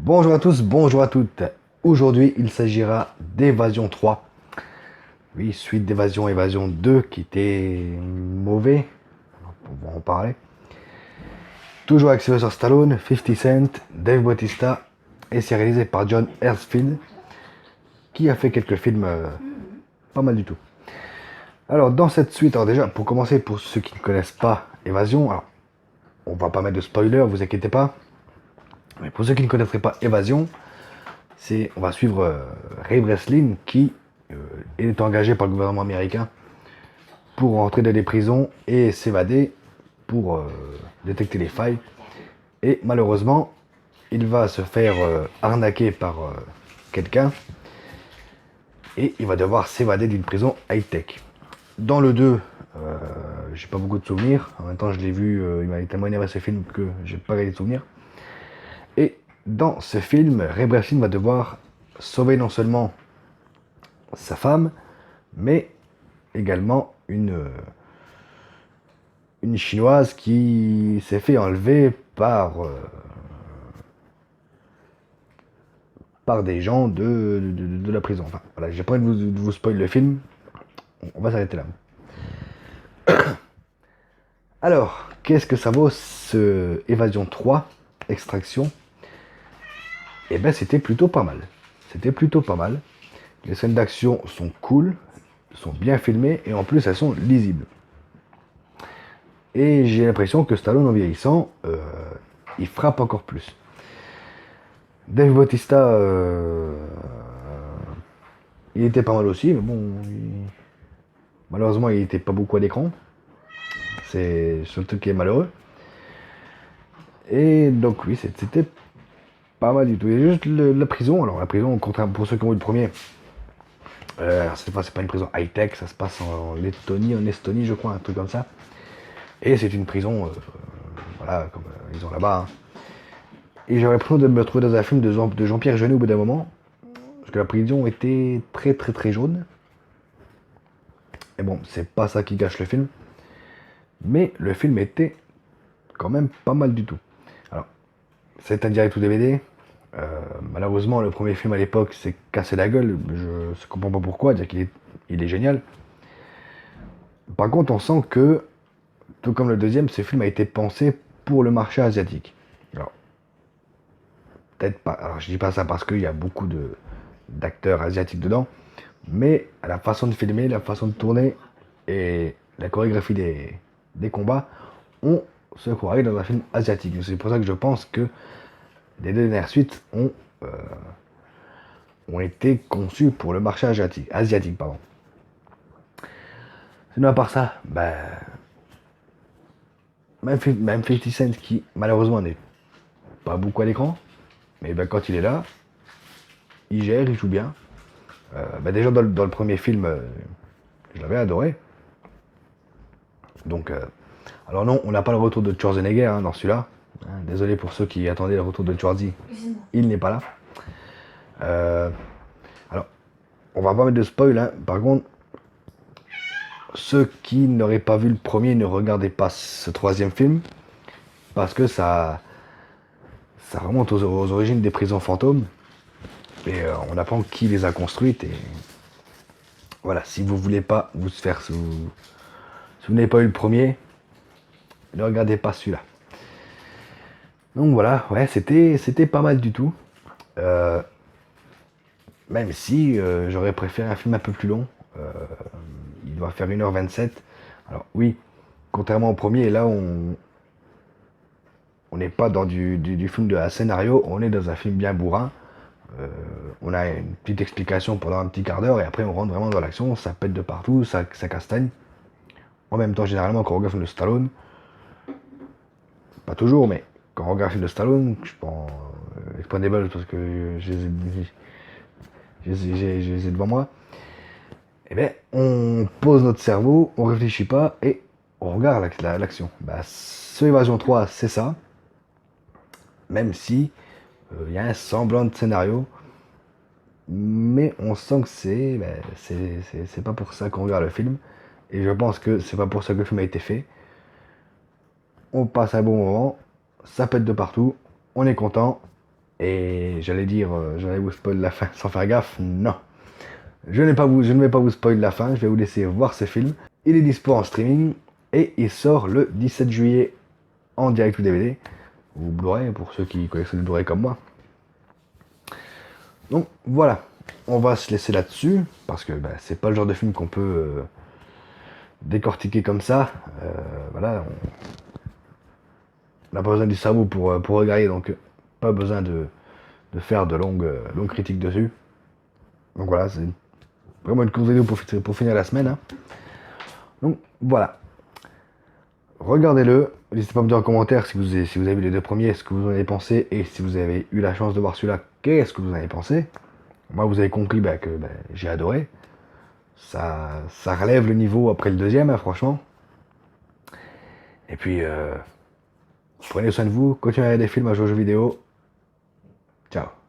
Bonjour à tous, bonjour à toutes. Aujourd'hui, il s'agira d'Évasion 3. Oui, suite d'Évasion, Évasion 2 qui était mauvais. On va en parler. Toujours avec Sylvester Stallone, 50 Cent, Dave Bautista et c'est réalisé par John Herzfield qui a fait quelques films pas mal du tout. Alors, dans cette suite, alors déjà, pour commencer, pour ceux qui ne connaissent pas Évasion, alors, on va pas mettre de spoiler, vous inquiétez pas. Mais pour ceux qui ne connaîtraient pas Évasion, on va suivre Ray Breslin qui est engagé par le gouvernement américain pour rentrer dans des prisons et s'évader pour détecter les failles. Et malheureusement, il va se faire arnaquer par quelqu'un et il va devoir s'évader d'une prison high-tech. Dans le 2, j'ai pas beaucoup de souvenirs. En même temps, je l'ai vu, il m'a tellement énervé ce film que j'ai pas gardé de souvenirs. Et dans ce film, Ray Breslin va devoir sauver non seulement sa femme, mais également une chinoise qui s'est fait enlever par des gens de la prison. Enfin, voilà, j'ai pas envie de vous spoiler le film, on va s'arrêter là. Alors, qu'est-ce que ça vaut ce Évasion 3 Extraction? Eh ben, c'était plutôt pas mal. C'était plutôt pas mal. Les scènes d'action sont cool, sont bien filmées et en plus elles sont lisibles. Et j'ai l'impression que Stallone, en vieillissant, il frappe encore plus. Dave Bautista, il était pas mal aussi, mais bon, malheureusement, il était pas beaucoup à l'écran. C'est le truc qui est malheureux. Et donc, oui, c'était pas mal du tout. Il y a juste la prison. Alors, la prison, contrairement pour ceux qui ont vu le premier, c'est pas une prison high-tech, ça se passe en Lettonie, je crois, un truc comme ça. Et c'est une prison, voilà, comme ils ont là-bas. Hein. Et j'aurais l'impression de me retrouver dans un film de Jean-Pierre Jeunet au bout d'un moment, parce que la prison était très très très jaune. Et bon, c'est pas ça qui gâche le film. Mais le film était quand même pas mal du tout. Alors, c'est un direct ou DVD. Malheureusement, le premier film à l'époque s'est cassé la gueule. Je ne comprends pas pourquoi, dire qu'il est génial. Par contre, on sent que, tout comme le deuxième, ce film a été pensé pour le marché asiatique. Alors, peut-être pas. Alors, je dis pas ça parce qu'il y a beaucoup d'acteurs asiatiques dedans, mais la façon de filmer, la façon de tourner et la chorégraphie des combats, on se croirait dans un film asiatique. C'est pour ça que je pense que les deux dernières suites ont été conçues pour le marché asiatique pardon. Sinon, à part ça, ben, même 50 Cent qui malheureusement n'est pas beaucoup à l'écran, mais ben, quand il est là, il gère, il joue bien. Ben, déjà dans le premier film, je l'avais adoré. Donc, alors non, on n'a pas le retour de Schwarzenegger hein, dans celui-là. Hein, désolé pour ceux qui attendaient le retour de Schwarzy, il n'est pas là. Alors, on va pas mettre de spoil, hein. Par contre, ceux qui n'auraient pas vu le premier ne regardez pas ce troisième film, parce que ça remonte aux origines des prisons fantômes, et on apprend qui les a construites, et voilà, si vous voulez pas vous faire, si vous n'avez pas eu le premier, ne regardez pas celui-là. Donc voilà, ouais, c'était pas mal du tout. Euh, Même si j'aurais préféré un film un peu plus long. Il doit faire 1h27. Alors oui, contrairement au premier, là on n'est pas dans du film de un scénario, on est dans un film bien bourrin. On a une petite explication pendant un petit quart d'heure et après on rentre vraiment dans l'action, ça pète de partout, ça castagne. En même temps, généralement, quand on regarde un film de Stallone, pas toujours, mais quand on regarde un film de Stallone, je prends Expendables parce que je les ai devant moi, eh bien, on pose notre cerveau, on réfléchit pas et on regarde l'action. Bah, ce Évasion 3, c'est ça. Même si il y a un semblant de scénario, mais on sent que c'est pas pour ça qu'on regarde le film. Et je pense que c'est pas pour ça que le film a été fait. On passe un bon moment, ça pète de partout, on est content, Et j'allais dire, j'allais vous spoil la fin sans faire gaffe. Non. Je ne vais pas vous spoil la fin, je vais vous laisser voir ce film. Il est dispo en streaming et il sort le 17 juillet en direct ou DVD. Ou Blu-ray pour ceux qui collectionnent le Blu-ray comme moi. Donc voilà, on va se laisser là-dessus parce que c'est pas le genre de film qu'on peut décortiquer comme ça. Voilà, on n'a pas besoin du cerveau pour regarder, donc pas besoin de faire de longues critiques dessus. Donc voilà, c'est vraiment une courte vidéo pour finir la semaine. Hein. Donc voilà, regardez-le. N'hésitez pas à me dire en commentaire si vous avez vu les deux premiers, ce que vous en avez pensé, et si vous avez eu la chance de voir celui-là, qu'est-ce que vous en avez pensé. Moi, vous avez compris que j'ai adoré. Ça relève le niveau après le deuxième, hein, franchement. Et puis, prenez soin de vous, continuez à regarder des films, à jouer aux jeux vidéo. Ciao.